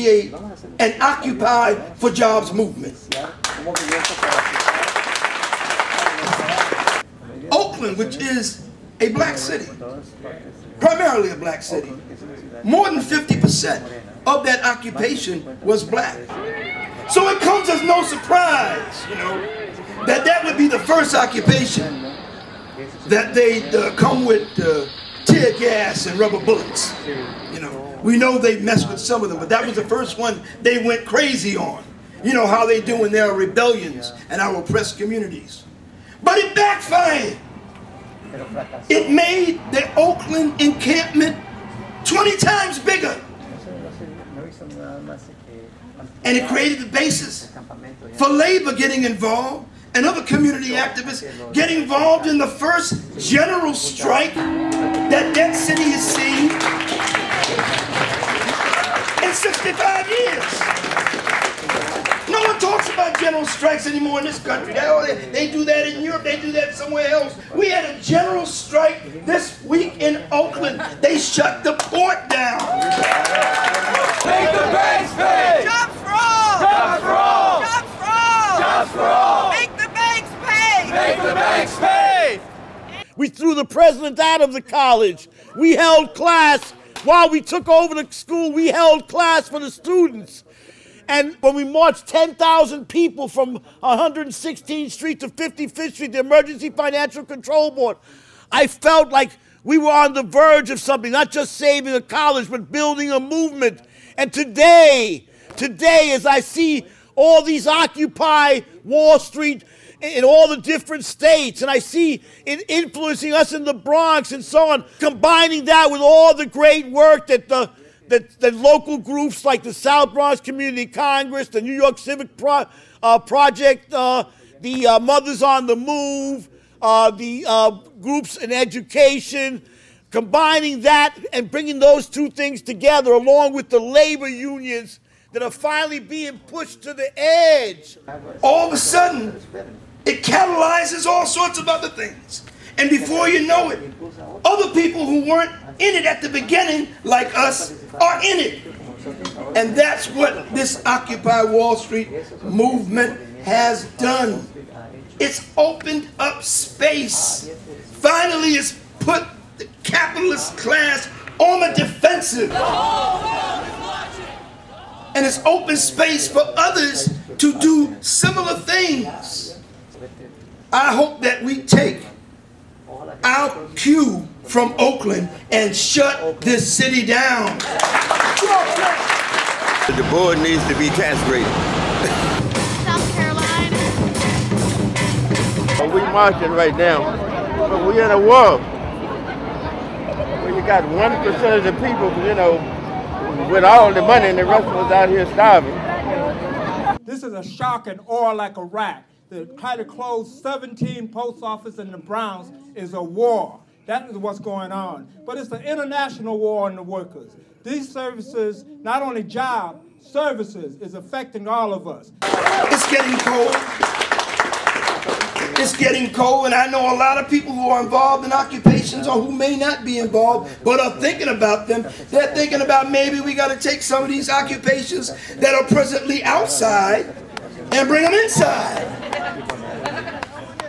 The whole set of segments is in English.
initiate an Occupy for Jobs movement. Oakland, which is a black city, primarily a black city, more than 50% of that occupation was black. So it comes as no surprise, that would be the first occupation that they'd come with tear gas and rubber bullets. We know they messed with some of them, but that was the first one they went crazy on. You know how they do in their rebellions and our oppressed communities. But it backfired. It made the Oakland encampment 20 times bigger. And it created the basis for labor getting involved and other community activists getting involved in the first general strike that city has seen in 65 years. No one talks about general strikes anymore in this country. They do that in Europe, they do that somewhere else. We had a general strike this week in Oakland. They shut the port down. Make the banks pay! Jobs for all! Jobs for all! Jobs for all! Jobs for all! Make the banks pay! Make the banks pay! We threw the president out of the college. We held class. While we took over the school, we held class for the students. And when we marched 10,000 people from 116th Street to 55th Street, the Emergency Financial Control Board, I felt like we were on the verge of something, not just saving a college, but building a movement. And today, as I see all these Occupy Wall Street in all the different states, and I see it influencing us in the Bronx and so on, combining that with all the great work that the local groups like the South Bronx Community Congress, the New York Civic Project, the Mothers on the Move, the groups in education, combining that and bringing those two things together along with the labor unions that are finally being pushed to the edge. All of a sudden, it catalyzes all sorts of other things. And before you know it, other people who weren't in it at the beginning, like us, are in it. And that's what this Occupy Wall Street movement has done. It's opened up space. Finally, it's put the capitalist class on the defensive. And it's opened space for others to do similar things. I hope that we take our cue from Oakland and shut this city down. The board needs to be castrated. South Carolina. We're marching right now, but we're in a war where you got 1% of the people, with all the money, and the rest of us out here starving. This is a shock and awe like Iraq. To try to close 17 post offices in the Bronx is a war. That is what's going on. But it's an international war on the workers. These services, not only job, services, is affecting all of us. It's getting cold. It's getting cold, and I know a lot of people who are involved in occupations or who may not be involved, but are thinking about them. They're thinking about maybe we got to take some of these occupations that are presently outside and bring them inside.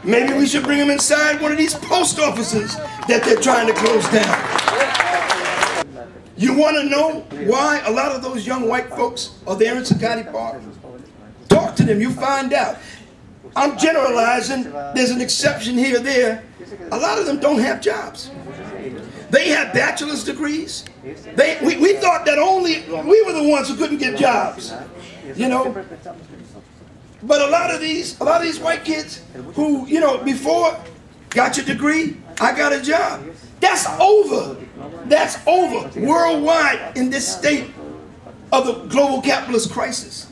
Maybe we should bring them inside one of these post offices that they're trying to close down. You want to know why a lot of those young white folks are there in Zuccotti Park? Talk to them, you find out. I'm generalizing, there's an exception here or there. A lot of them don't have jobs. They have bachelor's degrees. We thought that only we were the ones who couldn't get jobs, But a lot of these white kids who, before got your degree, I got a job. That's over. That's over worldwide in this state of the global capitalist crisis.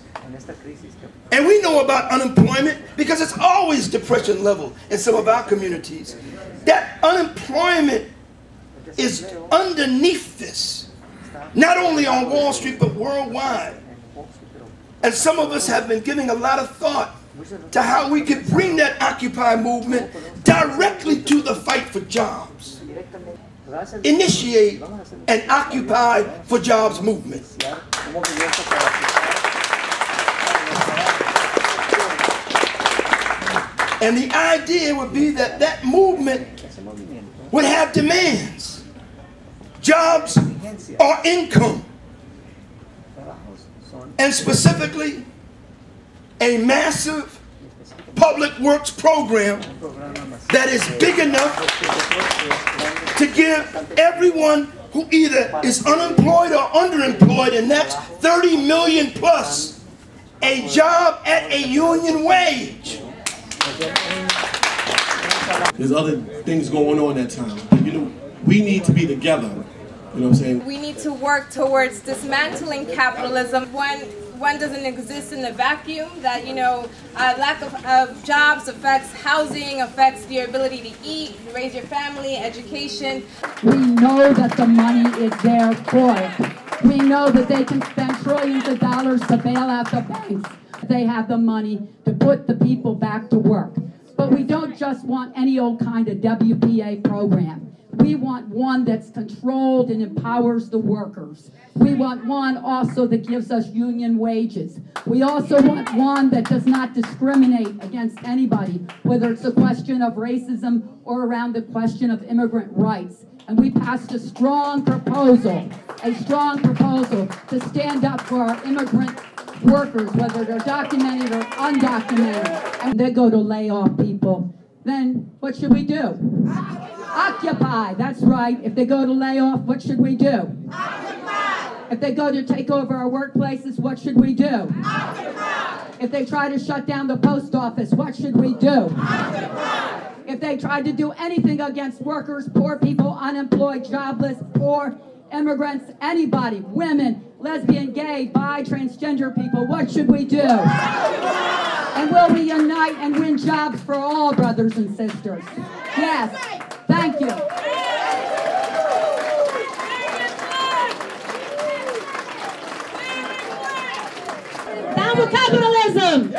And we know about unemployment because it's always depression level in some of our communities. That unemployment is underneath this, not only on Wall Street, but worldwide. And some of us have been giving a lot of thought to how we could bring that Occupy movement directly to the fight for jobs. Initiate an Occupy for Jobs movement. And the idea would be that that movement would have demands, jobs or income, and specifically a massive public works program that is big enough to give everyone who either is unemployed or underemployed, and that's 30 million plus, a job at a union wage. There's other things going on at times. But, you know, we need to be together. You know what I'm saying? We need to work towards dismantling capitalism. One doesn't exist in a vacuum. That, you know, lack of jobs affects housing, affects your ability to eat, raise your family, education. We know that the money is there for it. We know that they can spend trillions of dollars to bail out the banks. They have the money to put the people back to work. But we don't just want any old kind of WPA program. We want one that's controlled and empowers the workers. We want one also that gives us union wages. We also want one that does not discriminate against anybody, whether it's a question of racism or around the question of immigrant rights. And we passed a strong proposal to stand up for our immigrant workers, whether they're documented or undocumented. And they go to lay off people. Then what should we do? Occupy, that's right. If they go to lay off, what should we do? Occupy. If they go to take over our workplaces, what should we do? Occupy. If they try to shut down the post office, what should we do? Occupy. If they try to do anything against workers, poor people, unemployed, jobless, poor, immigrants, anybody, women, lesbian, gay, bi, transgender people, what should we do? And will we unite and win jobs for all, brothers and sisters? Yes. Thank you. Down with capitalism.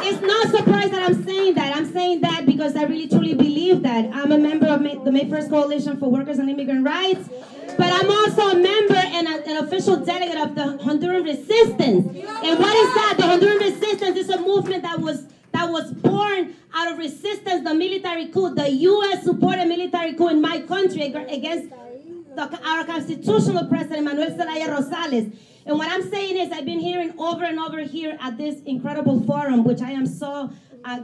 It's no surprise that I'm saying that. I'm saying that because I really truly believe that. I'm a member of the May 1st Coalition for Workers and Immigrant Rights, but I'm also a member and an official delegate of the Honduran Resistance. And what is that? The Honduran Resistance is a movement that was born out of resistance, the military coup, the U.S. supported military coup in my country against our constitutional president, Manuel Zelaya Rosales. And what I'm saying is I've been hearing over and over here at this incredible forum, which I am so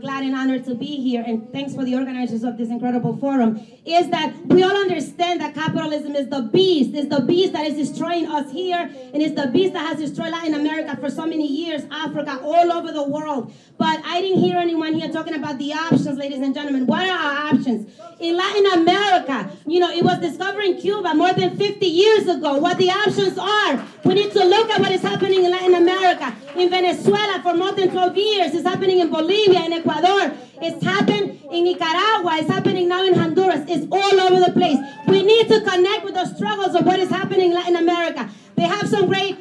glad and honored to be here, and thanks for the organizers of this incredible forum, is that we all understand that capitalism is the beast. It's the beast that is destroying us here, and it's the beast that has destroyed Latin America for so many years, Africa, all over the world. But I didn't hear anyone here talking about the options, ladies and gentlemen. What are our options? In Latin America, you know, it was discovered in Cuba more than 50 years ago. What the options are, we need to look at what is happening in Latin America. In Venezuela for more than 12 years. It's happening in Bolivia, in Ecuador. It's happened in Nicaragua. It's happening now in Honduras. It's all over the place. We need to connect with the struggles of what is happening in Latin America. They have some great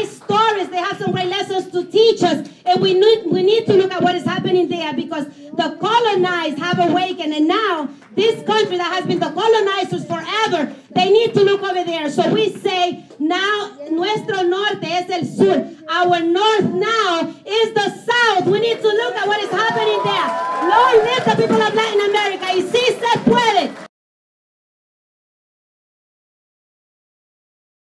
stories. They have some great lessons to teach us. And we need to look at what is happening there, because the colonized have awakened. And now this country that has been the colonizers forever, they need to look over there. So we say now nuestro norte es el sur. Our north